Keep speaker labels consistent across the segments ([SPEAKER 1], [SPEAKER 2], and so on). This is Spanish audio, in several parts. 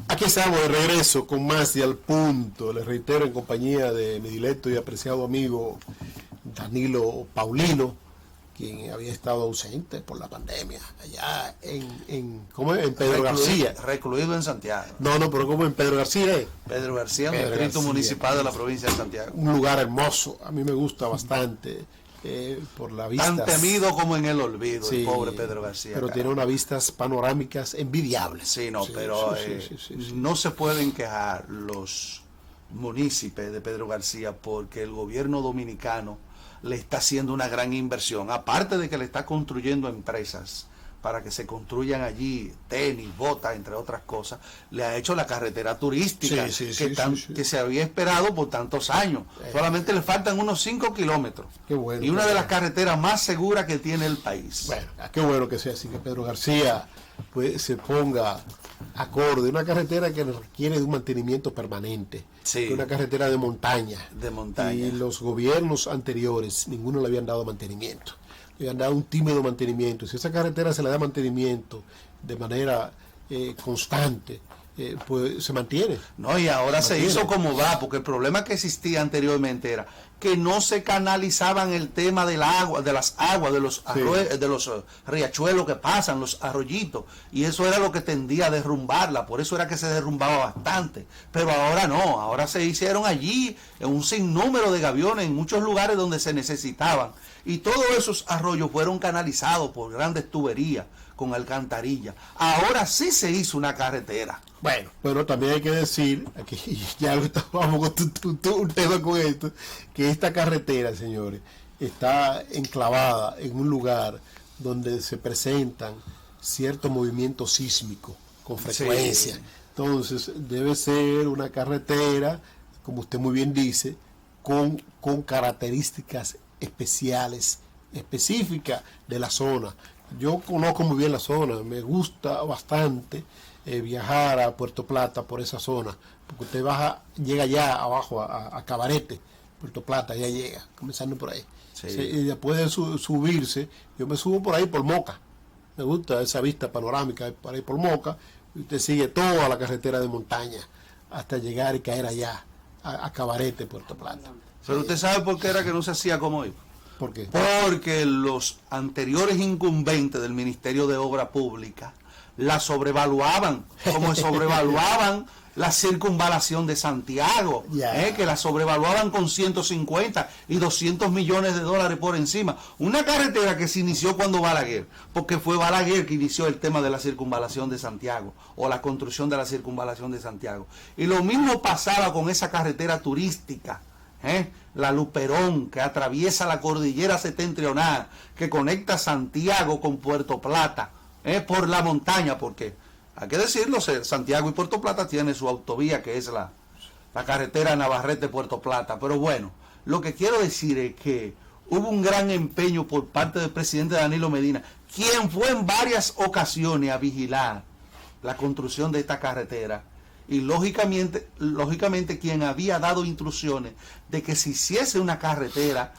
[SPEAKER 1] Aquí estamos de regreso con más y al punto. Les reitero, en compañía de mi dilecto y apreciado amigo Danilo Paulino, quien había estado ausente por la pandemia allá ¿cómo es? En Pedro García.
[SPEAKER 2] Recluido en Santiago.
[SPEAKER 1] No, pero ¿cómo en Pedro García?
[SPEAKER 2] Pedro García, un distrito municipal de la provincia de Santiago.
[SPEAKER 1] Un lugar hermoso, a mí me gusta bastante. Por la vista.
[SPEAKER 2] Tan temido como en el olvido,
[SPEAKER 1] sí,
[SPEAKER 2] el pobre Pedro García.
[SPEAKER 1] Pero tiene unas vistas panorámicas envidiables.
[SPEAKER 2] Sí, no, sí, pero no se pueden quejar los municipios de Pedro García porque el gobierno dominicano le está haciendo una gran inversión. Aparte de que le está construyendo empresas para que se construyan allí tenis, botas, entre otras cosas, le ha hecho la carretera turística que se había esperado por tantos años. Solamente le faltan unos 5 kilómetros.
[SPEAKER 1] Qué bueno,
[SPEAKER 2] y una de las carreteras más seguras que tiene el país.
[SPEAKER 1] Bueno, qué bueno que sea así, que Pedro García pues, se ponga acorde. Una carretera que requiere de un mantenimiento permanente.
[SPEAKER 2] Sí.
[SPEAKER 1] Una carretera de montaña.
[SPEAKER 2] De montaña.
[SPEAKER 1] Y los gobiernos anteriores, ninguno le habían dado mantenimiento. Le han dado un tímido mantenimiento. Si esa carretera se le da mantenimiento de manera constante, pues se mantiene.
[SPEAKER 2] No, y ahora se hizo como va, porque el problema que existía anteriormente era que no se canalizaban el tema del agua, de las aguas, de los riachuelos que pasan, los arroyitos, y eso era lo que tendía a derrumbarla, por eso era que se derrumbaba bastante. Pero ahora no, ahora se hicieron allí un sinnúmero de gaviones en muchos lugares donde se necesitaban, y todos esos arroyos fueron canalizados por grandes tuberías con alcantarilla. Ahora sí se hizo una carretera.
[SPEAKER 1] Bueno, pero también hay que decir, aquí ya vamos con un tema con esto, que esta carretera, señores, está enclavada en un lugar donde se presentan ciertos movimientos sísmicos con frecuencia. Sí. Entonces, debe ser una carretera, como usted muy bien dice, con características especiales, específicas de la zona. Yo conozco muy bien la zona, me gusta bastante viajar a Puerto Plata por esa zona, porque usted llega ya abajo a Cabarete, Puerto Plata, ya llega, comenzando por ahí.
[SPEAKER 2] Sí.
[SPEAKER 1] Y después de subirse, yo me subo por ahí por Moca, me gusta esa vista panorámica por ahí por Moca, y usted sigue toda la carretera de montaña hasta llegar y caer allá a Cabarete, Puerto Plata.
[SPEAKER 2] Pero usted sabe por qué era que no se hacía como iba.
[SPEAKER 1] ¿Por qué?
[SPEAKER 2] Porque los anteriores incumbentes del Ministerio de Obra Pública la sobrevaluaban, como sobrevaluaban la circunvalación de Santiago, que la sobrevaluaban con 150 y 200 millones de dólares por encima. Una carretera que se inició cuando Balaguer, porque fue Balaguer que inició el tema de la circunvalación de Santiago, o la construcción de la circunvalación de Santiago. Y lo mismo pasaba con esa carretera turística, la Luperón, que atraviesa la cordillera septentrional, que conecta Santiago con Puerto Plata, por la montaña, porque hay que decirlo, Santiago y Puerto Plata tienen su autovía, que es la carretera Navarrete-Puerto Plata. Pero bueno, lo que quiero decir es que hubo un gran empeño por parte del presidente Danilo Medina, quien fue en varias ocasiones a vigilar la construcción de esta carretera, y lógicamente quien había dado instrucciones de que se hiciese una carretera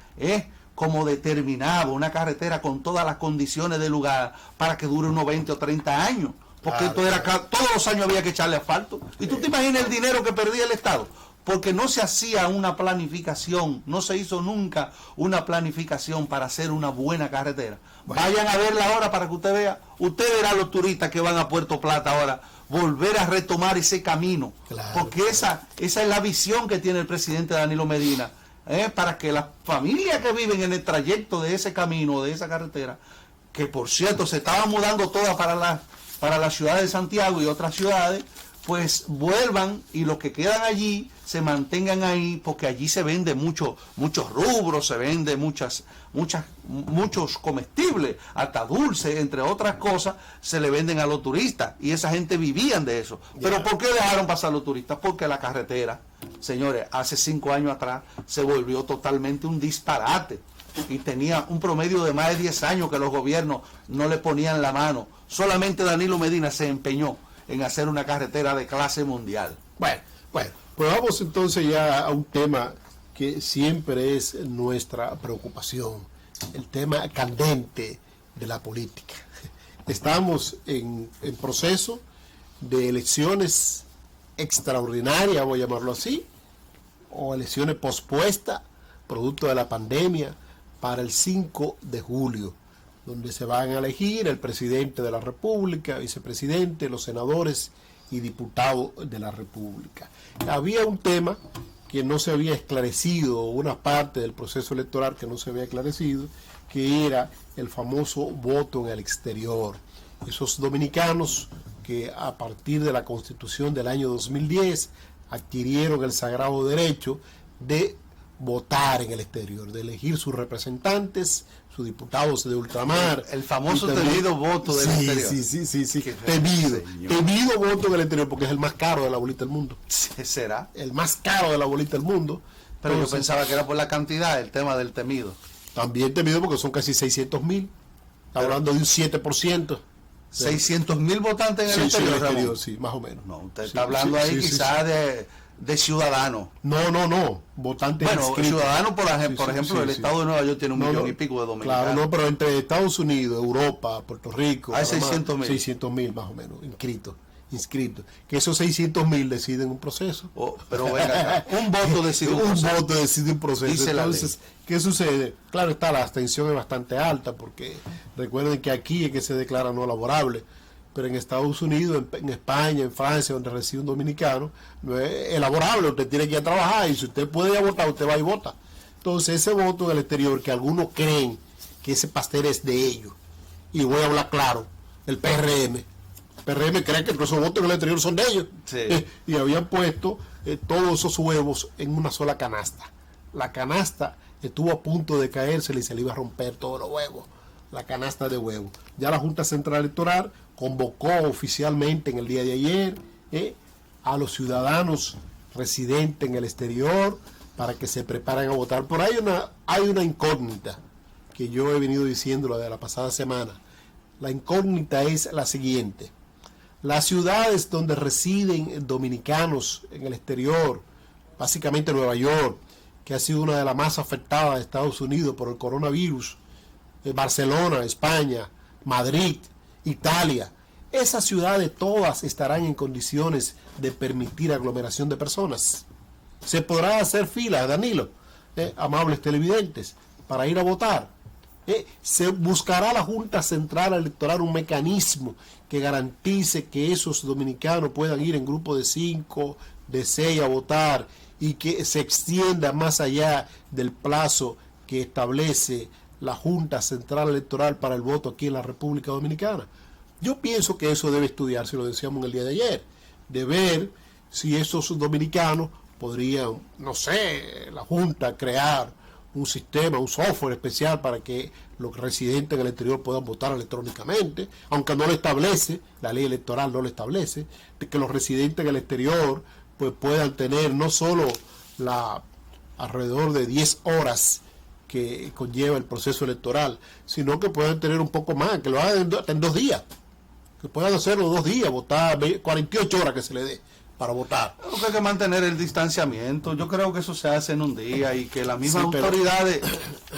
[SPEAKER 2] como determinaba, una carretera con todas las condiciones del lugar para que dure unos 20 o 30 años, porque esto era todos los años había que echarle asfalto. Y tú te imaginas el dinero que perdía el Estado, porque no se hacía una planificación, no se hizo nunca una planificación para hacer una buena carretera. Bueno. Vayan a verla ahora para que usted vea, usted verá a los turistas que van a Puerto Plata ahora volver a retomar ese camino, porque esa es la visión que tiene el presidente Danilo Medina, para que las familias que viven en el trayecto de ese camino, de esa carretera, que por cierto se estaban mudando todas para la ciudad de Santiago y otras ciudades, pues vuelvan, y los que quedan allí se mantengan ahí, porque allí se vende muchos rubros, se vende muchos comestibles, hasta dulces, entre otras cosas, se le venden a los turistas, y esa gente vivían de eso. Pero ¿por qué dejaron pasar los turistas? Porque la carretera, señores, hace 5 años atrás se volvió totalmente un disparate, y tenía un promedio de más de 10 años que los gobiernos no le ponían la mano. Solamente Danilo Medina se empeñó en hacer una carretera de clase mundial.
[SPEAKER 1] Bueno, pues vamos entonces ya a un tema que siempre es nuestra preocupación, el tema candente de la política. Estamos en proceso de elecciones extraordinarias, voy a llamarlo así, o elecciones pospuestas, producto de la pandemia, para el 5 de julio, donde se van a elegir el presidente de la República, vicepresidente, los senadores y diputados de la República. Había un tema que no se había esclarecido, una parte del proceso electoral que no se había esclarecido, que era el famoso voto en el exterior. Esos dominicanos que a partir de la Constitución del año 2010 adquirieron el sagrado derecho de votar en el exterior, de elegir sus representantes, sus diputados de ultramar.
[SPEAKER 2] El famoso temido voto del exterior.
[SPEAKER 1] Sí. Temido voto en el exterior, porque es el más caro de la bolita del mundo.
[SPEAKER 2] ¿Será?
[SPEAKER 1] El más caro de la bolita del mundo.
[SPEAKER 2] Pero entonces, yo pensaba que era por la cantidad, el tema del temido.
[SPEAKER 1] También temido porque son casi 600.000. Hablando de un 7%.
[SPEAKER 2] 600.000 votantes en el exterior,
[SPEAKER 1] sí, más o menos.
[SPEAKER 2] No, usted está hablando quizás de ciudadanos.
[SPEAKER 1] No, votantes inscritos.
[SPEAKER 2] Ciudadanos, por ejemplo, el estado de Nueva York tiene un millón y pico de dominicanos.
[SPEAKER 1] Claro, no, pero entre Estados Unidos, Europa, Puerto Rico,
[SPEAKER 2] hay 600.000.
[SPEAKER 1] 600.000 más o menos, inscritos. Que esos 600.000 deciden un proceso.
[SPEAKER 2] Pero venga, un voto decide un proceso.
[SPEAKER 1] Un voto decide un proceso.
[SPEAKER 2] Dice
[SPEAKER 1] entonces, ¿qué sucede? Claro está, la abstención es bastante alta, porque recuerden que aquí es que se declara no laborable, pero en Estados Unidos, en España, en Francia, donde reside un dominicano, no es elaborable, usted tiene que ir a trabajar, y si usted puede ir a votar, usted va y vota. Entonces ese voto en el exterior, que algunos creen que ese pastel es de ellos, y voy a hablar claro, el PRM cree que esos votos en el exterior son de ellos, y habían puesto todos esos huevos en una sola canasta. La canasta estuvo a punto de caerse y se le iba a romper todos los huevos, la canasta de huevos. Ya la Junta Central Electoral convocó oficialmente en el día de ayer a los ciudadanos residentes en el exterior para que se preparen a votar. Pero hay una incógnita que yo he venido diciendo de la pasada semana. La incógnita es la siguiente: las ciudades donde residen dominicanos en el exterior, básicamente Nueva York, que ha sido una de las más afectadas de Estados Unidos por el coronavirus, Barcelona, España, Madrid, Italia, esas ciudades todas estarán en condiciones de permitir aglomeración de personas. Se podrá hacer fila, Danilo, amables televidentes, para ir a votar. Se buscará la Junta Central Electoral un mecanismo que garantice que esos dominicanos puedan ir en grupo de 5, de 6 a votar, y que se extienda más allá del plazo que establece la Junta Central Electoral para el voto aquí en la República Dominicana. Yo pienso que eso debe estudiarse, lo decíamos en el día de ayer, de ver si esos dominicanos podrían, no sé, la Junta crear un sistema, un software especial para que los residentes en el exterior puedan votar electrónicamente, aunque no lo establece, la ley electoral no lo establece, de que los residentes en el exterior pues puedan tener no solo alrededor de 10 horas que conlleva el proceso electoral, sino que puedan tener un poco más, que lo hagan en 2 días, que puedan hacerlo 2 días, votar 48 horas que se le dé para votar.
[SPEAKER 2] Creo que hay que mantener el distanciamiento. Yo creo que eso se hace en un día y que las mismas autoridades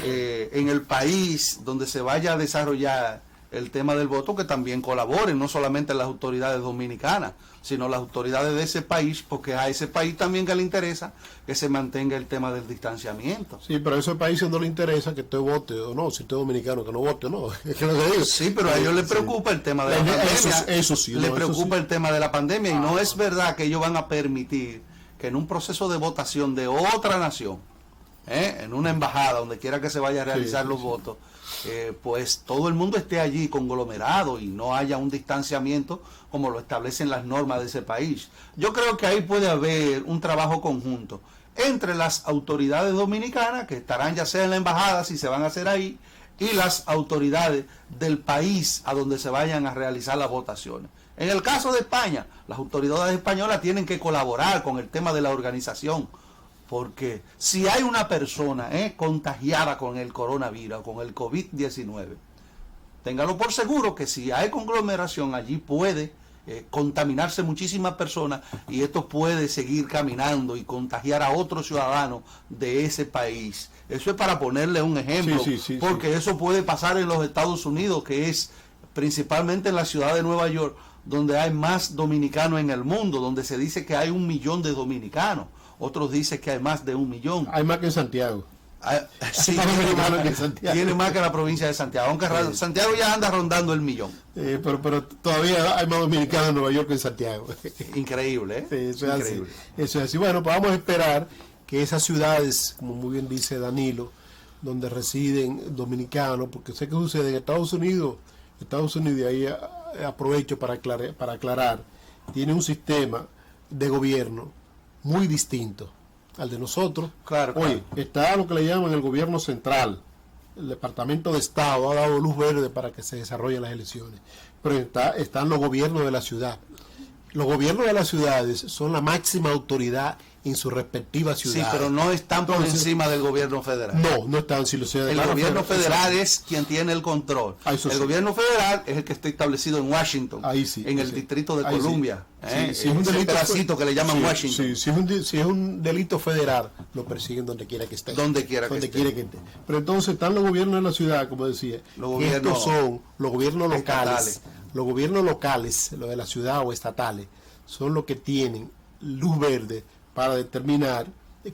[SPEAKER 2] en el país donde se vaya a desarrollar el tema del voto, que también colaboren, no solamente las autoridades dominicanas, sino las autoridades de ese país, porque a ese país también que le interesa que se mantenga el tema del distanciamiento.
[SPEAKER 1] Sí, pero a ese país no le interesa que usted vote o no, si usted es dominicano que no vote o no. Es que no se diga.
[SPEAKER 2] Sí, pero a ellos les preocupa el tema de la pandemia.
[SPEAKER 1] Eso sí.
[SPEAKER 2] Les preocupa el tema de la pandemia y no es verdad que ellos van a permitir que en un proceso de votación de otra nación, en una embajada, donde quiera que se vaya a realizar los votos, pues todo el mundo esté allí conglomerado y no haya un distanciamiento como lo establecen las normas de ese país. Yo creo que ahí puede haber un trabajo conjunto entre las autoridades dominicanas, que estarán ya sea en la embajada, si se van a hacer ahí, y las autoridades del país a donde se vayan a realizar las votaciones. En el caso de España, las autoridades españolas tienen que colaborar con el tema de la organización, porque si hay una persona contagiada con el coronavirus, con el COVID-19, téngalo por seguro que si hay conglomeración allí puede contaminarse muchísimas personas y esto puede seguir caminando y contagiar a otros ciudadanos de ese país. Eso es para ponerle un ejemplo, porque eso puede pasar en los Estados Unidos, que es principalmente en la ciudad de Nueva York, donde hay más dominicanos en el mundo, donde se dice que hay 1 millón de dominicanos, otros dicen que hay más de 1 millón.
[SPEAKER 1] Hay más que en Santiago.
[SPEAKER 2] Sí, tiene más que la provincia de Santiago, aunque Santiago ya anda rondando el millón.
[SPEAKER 1] Pero todavía hay más dominicanos en Nueva York que en Santiago.
[SPEAKER 2] Increíble, ¿eh?
[SPEAKER 1] Sí, eso es
[SPEAKER 2] increíble.
[SPEAKER 1] Así. Eso es así. Bueno, pues vamos a esperar que esas ciudades, como muy bien dice Danilo, donde residen dominicanos, porque sé que sucede en Estados Unidos, y ahí aprovecho para aclarar, tiene un sistema de gobierno muy distinto al de nosotros.
[SPEAKER 2] Claro.
[SPEAKER 1] Oye, está lo que le llaman el gobierno central. El Departamento de Estado ha dado luz verde para que se desarrollen las elecciones. Pero están los gobiernos de la ciudad. Los gobiernos de las ciudades son la máxima autoridad en su respectiva ciudad.
[SPEAKER 2] Sí, pero no están por encima del gobierno federal.
[SPEAKER 1] No están. Si
[SPEAKER 2] el gobierno federal es quien tiene el control. El gobierno federal es el que está establecido en Washington, en el Distrito de Columbia.
[SPEAKER 1] Si es un delito
[SPEAKER 2] pedacito que le llaman Washington.
[SPEAKER 1] Si es un delito federal, lo persiguen donde quiera que esté.
[SPEAKER 2] Donde quiera que esté.
[SPEAKER 1] Pero entonces están los gobiernos de la ciudad, como decía. Estos son los gobiernos locales. Los gobiernos locales, los de la ciudad o estatales, son los que tienen luz verde para determinar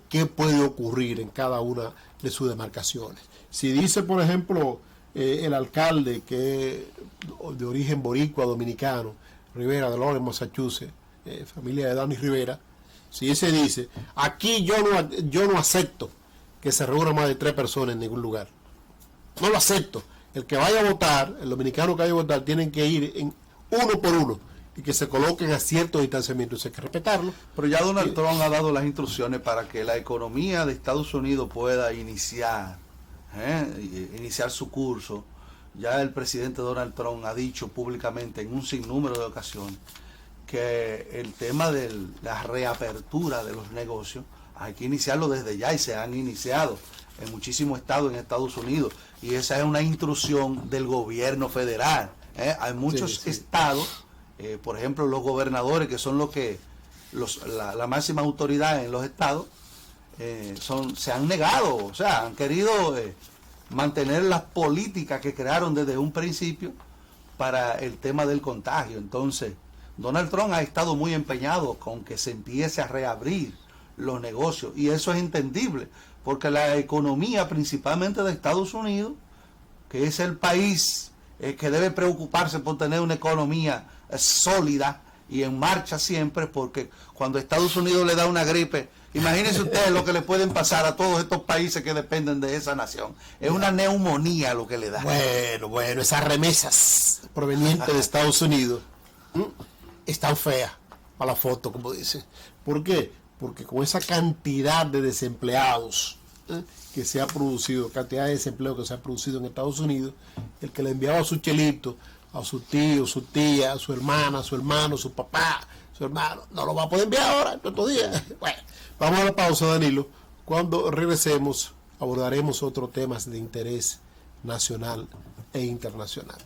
[SPEAKER 1] qué puede ocurrir en cada una de sus demarcaciones. Si dice, por ejemplo, el alcalde que es de origen boricua dominicano, Rivera de Lawrence, Massachusetts, familia de Danny Rivera, si ese dice, aquí yo no acepto que se reúnan más de 3 personas en ningún lugar. No lo acepto. El que vaya a votar, el dominicano que vaya a votar, tienen que ir en uno por uno y que se coloquen a cierto distanciamiento, hay que respetarlo.
[SPEAKER 2] Pero ya Donald Trump ha dado las instrucciones para que la economía de Estados Unidos pueda iniciar su curso. Ya el presidente Donald Trump ha dicho públicamente en un sinnúmero de ocasiones que el tema de la reapertura de los negocios hay que iniciarlo desde ya, y se han iniciado en muchísimos estados en Estados Unidos, y esa es una instrucción del gobierno federal. Hay muchos estados, por ejemplo los gobernadores, que son la máxima autoridad en los estados, se han negado, o sea, han querido mantener las políticas que crearon desde un principio para el tema del contagio. Entonces Donald Trump ha estado muy empeñado con que se empiece a reabrir los negocios, y eso es entendible, porque la economía principalmente de Estados Unidos, que es el país que debe preocuparse por tener una economía sólida y en marcha siempre, porque cuando Estados Unidos le da una gripe, imagínense ustedes lo que le pueden pasar a todos estos países que dependen de esa nación. Es una neumonía lo que le da.
[SPEAKER 1] Bueno, esas remesas provenientes de Estados Unidos están feas para la foto, como dicen. ¿Por qué? Porque con esa cantidad de desempleados que se ha producido, cantidad de desempleo que se ha producido en Estados Unidos, el que le enviaba a su chelito, a su tío, su tía, a su hermana, a su hermano, su papá, su hermano, no lo va a poder enviar ahora, estos días. Bueno, vamos a la pausa, Danilo. Cuando regresemos abordaremos otros temas de interés nacional e internacional.